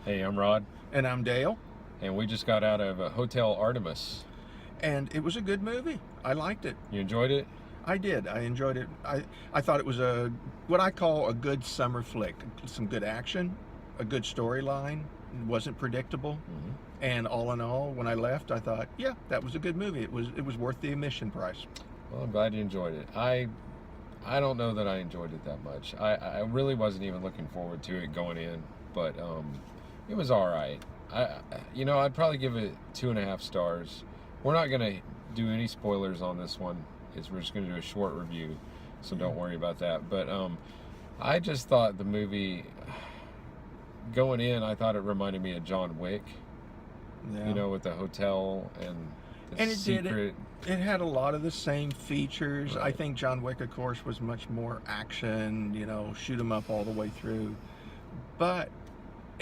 Hey, I'm Rod, And I'm Dale. and we just got out of Hotel Artemis. And it was a good movie. I liked it. You enjoyed it? I did. I enjoyed it. I thought it was what I call a good summer flick. Some good action, a good storyline. It wasn't predictable. Mm-hmm. And all in all, when I left, I thought, yeah, that was a good movie. It was worth the admission price. Well, I'm glad you enjoyed it. I don't know that I enjoyed it that much. I really wasn't even looking forward to it going in, but it was all right. I'd probably give it 2.5 stars. We're not gonna do any spoilers on this one. We're just gonna do a short review, so don't worry about that. But I just thought the movie going in, I thought it reminded me of John Wick. Yeah. You know, with the hotel and the And it secret. it had a lot of the same features. Right. I think John Wick, of course, was much more action, shoot 'em up all the way through. But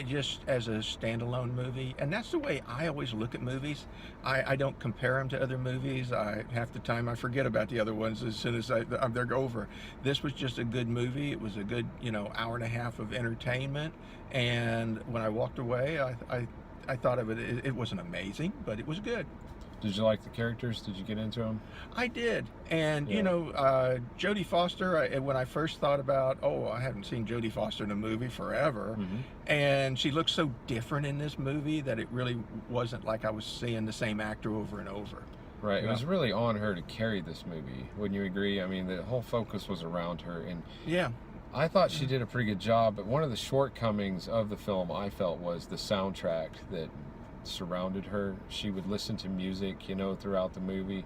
just as a standalone movie, and that's the way I always look at movies. I don't compare them to other movies. Half the time I forget about the other ones as soon as they're over. This was just a good movie. It was a good, hour and a half of entertainment. And when I walked away, I thought of it. It wasn't amazing, but it was good. Did you like the characters? Did you get into them? I did. And, Yeah. Jodie Foster, when I first thought about, I haven't seen Jodie Foster in a movie forever. Mm-hmm. And she looked so different in this movie that it really wasn't like I was seeing the same actor over and over. Right. It Yeah. was really on her to carry this movie. Wouldn't you agree? I mean, the whole focus was around her, and Yeah. I thought she did a pretty good job. But one of the shortcomings of the film, I felt, was the soundtrack that surrounded her. She would listen to music, throughout the movie,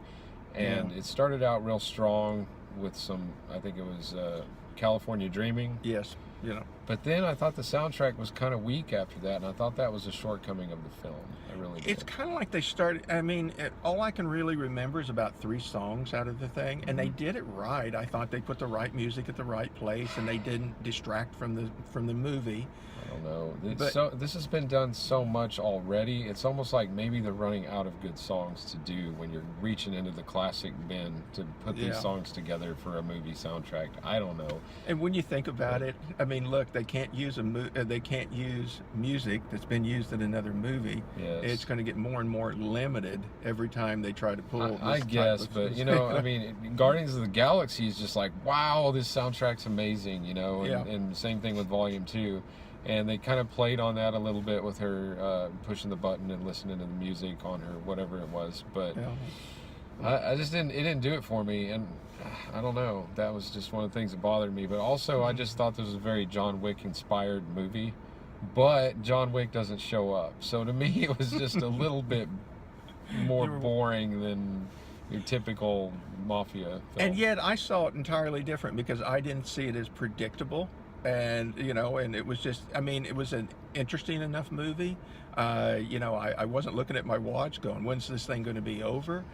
and it started out real strong with some, I think it was California Dreaming. Yes. But then I thought the soundtrack was kind of weak after that, and I thought that was a shortcoming of the film. I really did. It's kind of like they started. I mean, all I can really remember is about 3 songs out of the thing, and they did it right. I thought they put the right music at the right place, and they didn't distract from the movie. I don't know. But- This has been done so much already. It's almost like maybe they're running out of good songs to do when you're reaching into the classic bin to put these Yeah. songs together for a movie soundtrack. I don't know. And when you think about it, I mean, look, they can't use they can't use music that's been used in another movie. Yes. It's going to get more and more limited every time they try to pull. I this type guess, of- but I mean, Guardians of the Galaxy is just like, wow, this soundtrack's amazing, Yeah. and same thing with Volume 2. And they kind of played on that a little bit with her pushing the button and listening to the music on her, whatever it was. But Yeah. I just didn't. It didn't do it for me, and I don't know. That was just one of the things that bothered me. But also, I just thought this was a very John Wick inspired movie. But John Wick doesn't show up, so to me, it was just a little bit more boring than your typical mafia film. And yet I saw it entirely different because I didn't see it as predictable. And, and it was just, I mean, it was an interesting enough movie. I wasn't looking at my watch going, when's this thing going to be over?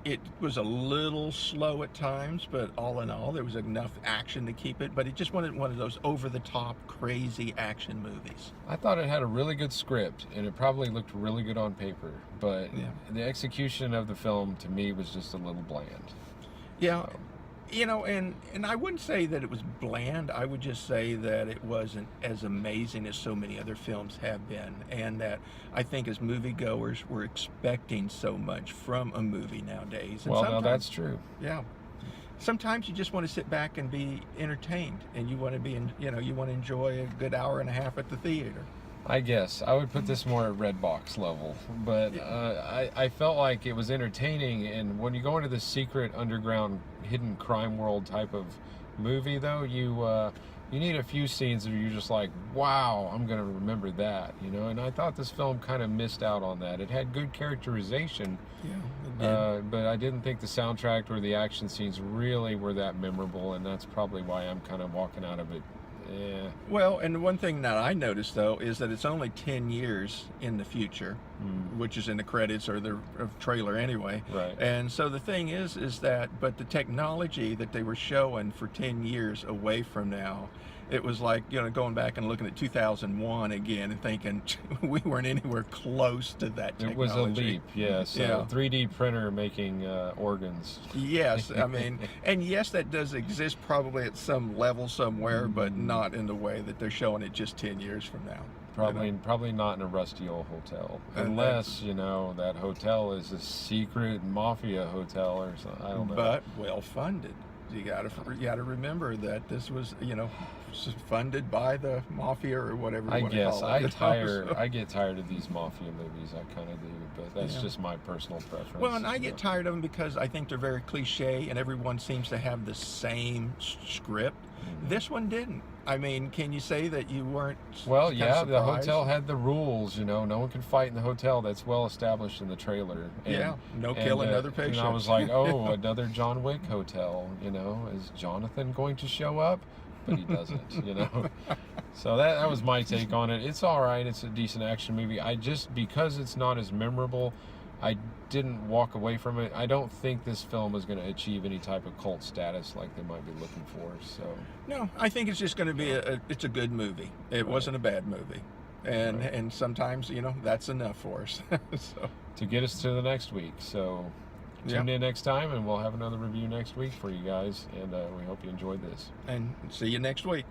It was a little slow at times, but all in all, there was enough action to keep it. But it just wasn't one of those over-the-top, crazy action movies. I thought it had a really good script, and it probably looked really good on paper. But Yeah. the execution of the film, to me, was just a little bland. Yeah. And I wouldn't say that it was bland. I would just say that it wasn't as amazing as so many other films have been. And that I think as moviegoers, we're expecting so much from a movie nowadays. And Well, now sometimes- that's true. Yeah. Sometimes you just want to sit back and be entertained, and you want to you want to enjoy a good hour and a half at the theater. I guess I would put this more at Redbox level, but I felt like it was entertaining. And when you go into the secret underground hidden crime world type of movie, though, you need a few scenes that you're just like, wow, I'm gonna remember that, And I thought this film kind of missed out on that. It had good characterization, Yeah. It did. but I didn't think the soundtrack or the action scenes really were that memorable, and that's probably why I'm kind of walking out of it. Yeah. Well, and one thing that I noticed, though, is that it's only 10 years in the future, which is in the credits or the trailer anyway. Right. And so the thing is that, but the technology that they were showing for 10 years away from now, it was like, going back and looking at 2001 again and thinking we weren't anywhere close to that technology. It was a leap, yes. Yeah. 3D printer making organs. Yes, I mean, and yes, that does exist probably at some level somewhere, but not in the way that they're showing it just 10 years from now. Probably not in a rusty old hotel, And unless that hotel is a secret mafia hotel or something. I don't know. But well funded. You gotta remember that this was funded by the mafia or whatever. I You guess call it, I get tired of these mafia movies. I kind of do, but that's Yeah. just my personal preference. Well, and I get tired of them because I think they're very cliche, and everyone seems to have the same script. Mhm. This one didn't. I mean, can you say that you weren't? Well, kinda yeah, the surprised? hotel had the rules. No one can fight in the hotel. That's well established in the trailer. Yeah, no killing other patients. And I was like, oh, another John Wick hotel. Is Jonathan going to show up? But he doesn't. So that was my take on it. It's all right. It's a decent action movie. Because it's not as memorable, I didn't walk away from it. I don't think this film is going to achieve any type of cult status like they might be looking for. So No, I think it's just going to be it's a good movie. It Right. wasn't a bad movie, and Right. and sometimes that's enough for us. So to get us to the next week. So tune in next time, and we'll have another review next week for you guys. And we hope you enjoyed this. and see you next week.